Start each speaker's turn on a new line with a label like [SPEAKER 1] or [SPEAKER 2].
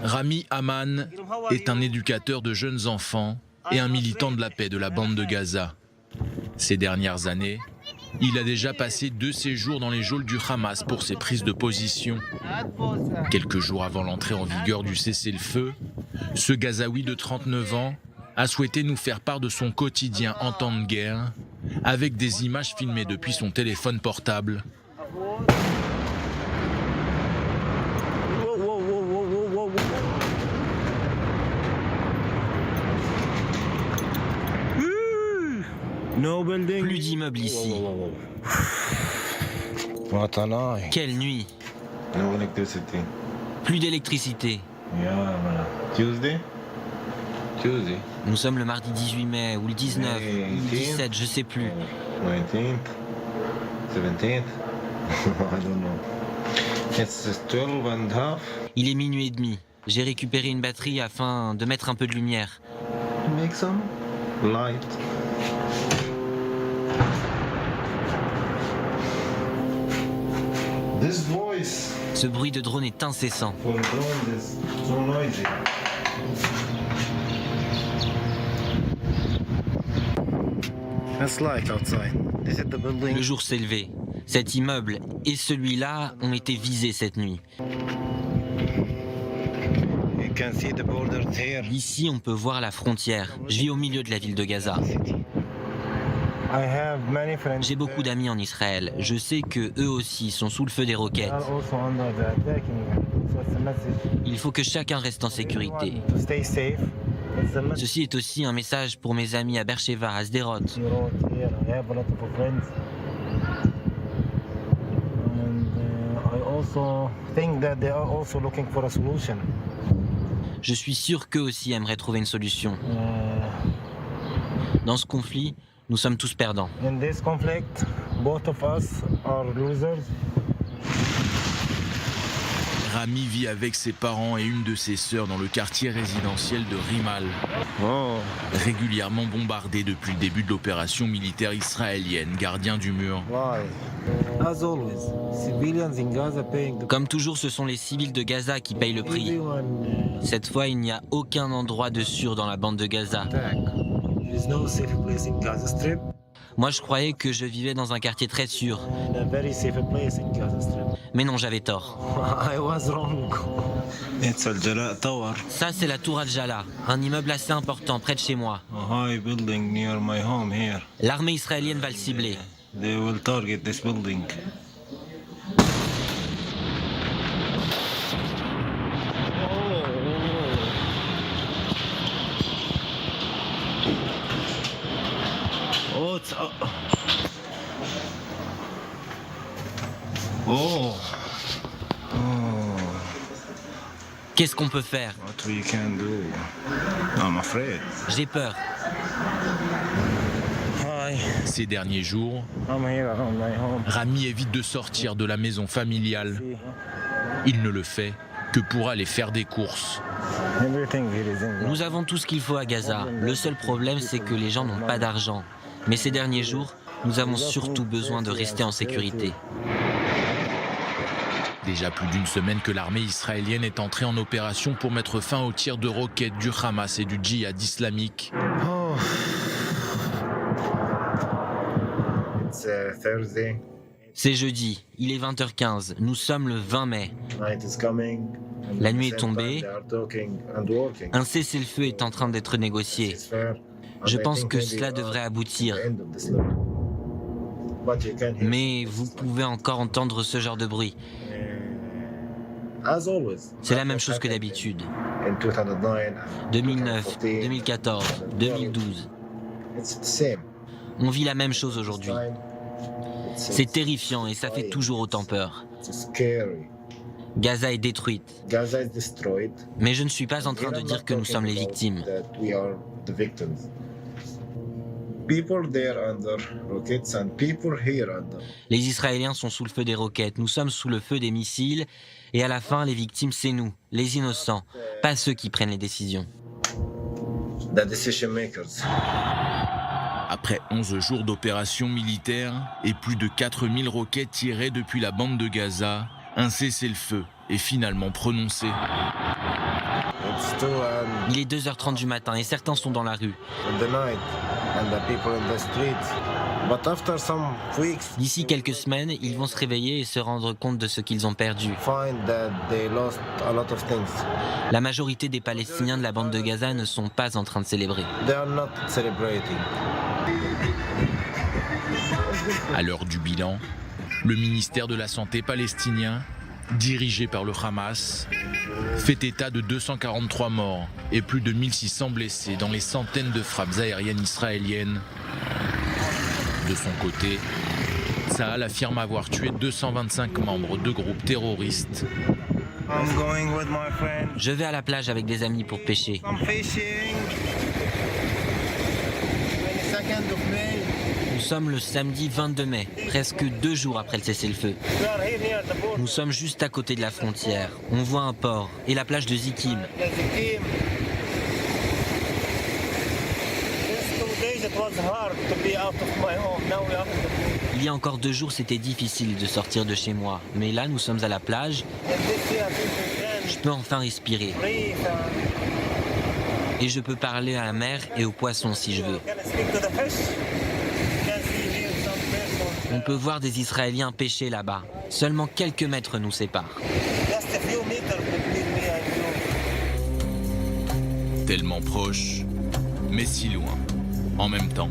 [SPEAKER 1] Rami Aman est un éducateur de jeunes enfants et un militant de la paix de la bande de Gaza. Ces dernières années, il a déjà passé 2 séjours dans les geôles du Hamas pour ses prises de position. Quelques jours avant l'entrée en vigueur du cessez-le-feu, ce Gazaoui de 39 ans a souhaité nous faire part de son quotidien en temps de guerre, avec des images filmées depuis son téléphone portable.
[SPEAKER 2] Plus d'immeubles ici. Quelle nuit. Plus d'électricité. Nous sommes le mardi 18 mai, ou le 19, ou le 17, je sais plus. Il est minuit et demi. J'ai récupéré une batterie afin de mettre un peu de lumière. Ce bruit de drone est incessant. Le jour s'est levé. Cet immeuble et celui-là ont été visés cette nuit. Ici, on peut voir la frontière. Je vis au milieu de la ville de Gaza. J'ai beaucoup d'amis en Israël. Je sais que eux aussi sont sous le feu des roquettes. Il faut que chacun reste en sécurité. Ceci est aussi un message pour mes amis à Beersheva, à Sderot. Je suis sûr qu'eux aussi aimeraient trouver une solution. Dans ce conflit, nous sommes tous perdants.
[SPEAKER 1] Rami vit avec ses parents et une de ses sœurs dans le quartier résidentiel de Rimal, régulièrement bombardé depuis le début de l'opération militaire israélienne, gardien du mur.
[SPEAKER 2] Comme toujours, ce sont les civils de Gaza qui payent le prix. Cette fois, il n'y a aucun endroit de sûr dans la bande de Gaza. Moi, je croyais que je vivais dans un quartier très sûr. Mais non, j'avais tort. Ça, c'est la tour Al-Jala, un immeuble assez important près de chez moi. L'armée israélienne va le cibler. Qu'est-ce qu'on peut faire? J'ai peur.
[SPEAKER 1] Ces derniers jours, Rami évite de sortir de la maison familiale. Il ne le fait que pour aller faire des courses.
[SPEAKER 2] Nous avons tout ce qu'il faut à Gaza. Le seul problème, c'est que les gens n'ont pas d'argent. Mais ces derniers jours, nous avons surtout besoin de rester en sécurité.
[SPEAKER 1] Déjà plus d'une semaine que l'armée israélienne est entrée en opération pour mettre fin aux tirs de roquettes du Hamas et du djihad islamique.
[SPEAKER 2] C'est jeudi, il est 20h15, nous sommes le 20 mai. La nuit est tombée, un cessez-le-feu est en train d'être négocié. Je pense que cela devrait aboutir. Mais vous pouvez encore entendre ce genre de bruit. C'est la même chose que d'habitude. 2009, 2014, 2012. On vit la même chose aujourd'hui. C'est terrifiant et ça fait toujours autant peur. Gaza est détruite. Mais je ne suis pas en train de dire que nous sommes les victimes. Les Israéliens sont sous le feu des roquettes, nous sommes sous le feu des missiles, et à la fin, les victimes, c'est nous, les innocents, pas ceux qui prennent les décisions.
[SPEAKER 1] Après 11 jours d'opération militaire et plus de 4000 roquettes tirées depuis la bande de Gaza, Un cessez-le-feu est finalement prononcé.
[SPEAKER 2] Il est 2h30 du matin et certains sont dans la rue. D'ici quelques semaines, ils vont se réveiller et se rendre compte de ce qu'ils ont perdu. La majorité des Palestiniens de la bande de Gaza ne sont pas en train de célébrer.
[SPEAKER 1] À l'heure du bilan, le ministère de la Santé palestinien, dirigé par le Hamas, fait état de 243 morts et plus de 1600 blessés dans les centaines de frappes aériennes israéliennes. De son côté, Tsahal affirme avoir tué 225 membres de groupes terroristes.
[SPEAKER 2] Je vais à la plage avec des amis pour pêcher. Nous sommes le samedi 22 mai, presque 2 jours après le cessez-le-feu. Nous sommes juste à côté de la frontière. On voit un port et la plage de Zikim. Il y a encore 2 jours, c'était difficile de sortir de chez moi. Mais là, nous sommes à la plage. Je peux enfin respirer. Et je peux parler à la mer et aux poissons si je veux. On peut voir des Israéliens pêcher là-bas. Seulement quelques mètres nous séparent.
[SPEAKER 1] Tellement proche, mais si loin, en même temps.